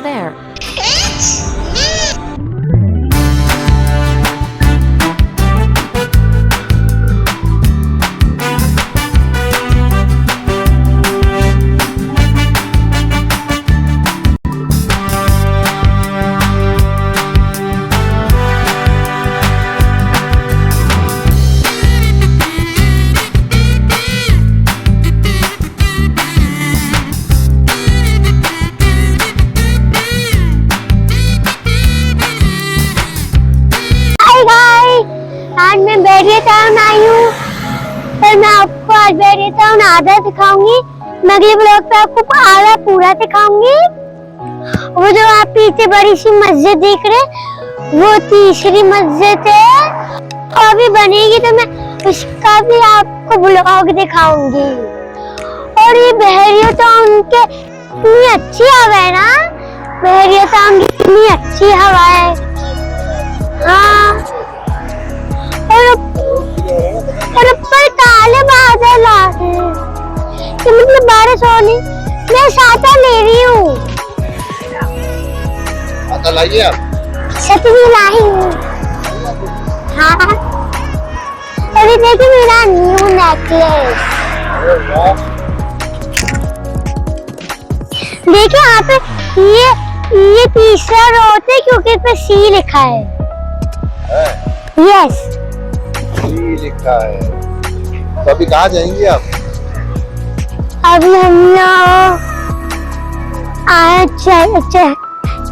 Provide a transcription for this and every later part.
almost there. आज मैं barrier town आई हूँ, पर मैं आपको आज बैरियर टाउन आधा दिखाऊंगी। मैं अगले ब्लॉग पे आपको आधा पूरा दिखाऊंगी। वो जो आप पीछे बड़ी सी मस्जिद देख रहे, वो तीसरी मस्जिद है, और भी बनेगी तो मैं उसका भी आपको ब्लॉग दिखाऊंगी। और ये बैरियर टाउन के इतनी अच्छी हवा है ना, बैरियर टाउन की इतनी अच्छी हवा है। हाँ, और ऊपर काले बादल आ रहे हैं, तो मतलब बारिश होनी। मैं छाता ले रही हूँ। छाता लाइए आप? छतरी लाई हूँ। हाँ, अरे देखिए मेरा न्यू नेकलेस। देखिए यहाँ पे ये तीसरा रोड है, क्योंकि इस पे सी लिखा है। यस, लिखा है। तो अभी कहाँ जाएंगे आप? अभी हम लोग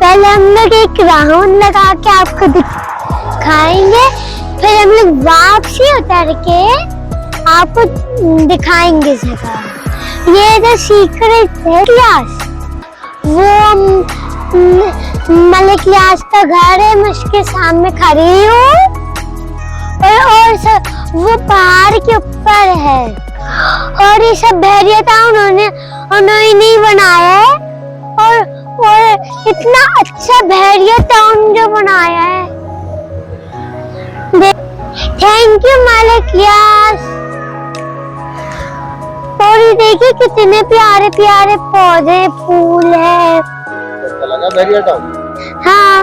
पहले हम लोग एक राउंड लगा के आपको दिखाएंगे, फिर हम लोग वापसी उतर के आपको दिखाएंगे जगह। ये जो सीक्रेट है क्लास, वो मलिक यास का घर है। मैं उसके सामने खड़ी हूँ, और वो पहाड़ के ऊपर है। और ये सब बैरियर टाउन उन्होंने नहीं बनाया है, और इतना अच्छा बैरियर टाउन जो बनाया है। थैंक यू मालिक यास। और ये देखिए कितने प्यारे प्यारे पौधे फूल है। अच्छा लगा बैरियर टाउन? हाँ,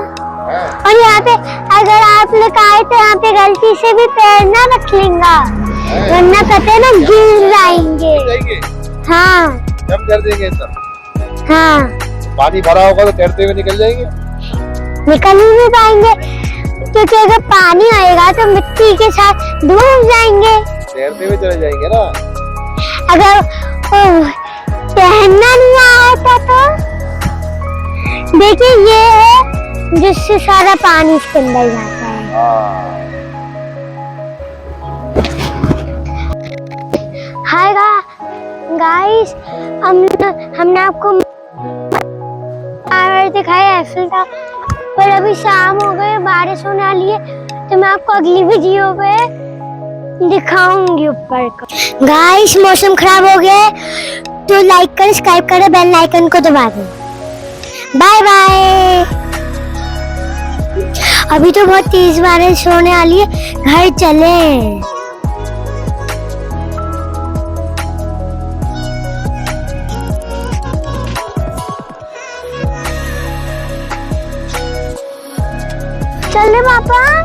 और यहाँ पे अगर आप लोग आए तो यहाँ पे गलती से भी पैर ना रख लेंगा, वरना कहते ना गिर जाएंगे। हाँ, जब कर देंगे सब। हाँ, पानी भरा होगा तो तैरते हुए निकल जाएंगे? निकल ही नहीं पाएंगे, क्योंकि अगर पानी आएगा तो मिट्टी के साथ डूब जाएंगे। तैरते हुए चले जाएंगे ना। अगर तैरना नहीं आता तो देखिए ये है जिससे सारा पानी इसके अंदर जाता है। हाय गाइस, हमने आपको दिखाया एफिल टावर, पर अभी शाम हो गई, बारिश होने वाली है, तो मैं आपको अगली वीडियो पे दिखाऊंगी ऊपर का। गाइस मौसम खराब हो गया है, तो लाइक करें, सब्सक्राइब करें, बेल आइकन को दबा दें। Bye bye. अभी तो बहुत तेज बारिश होने वाली है, घर चले। चले पापा।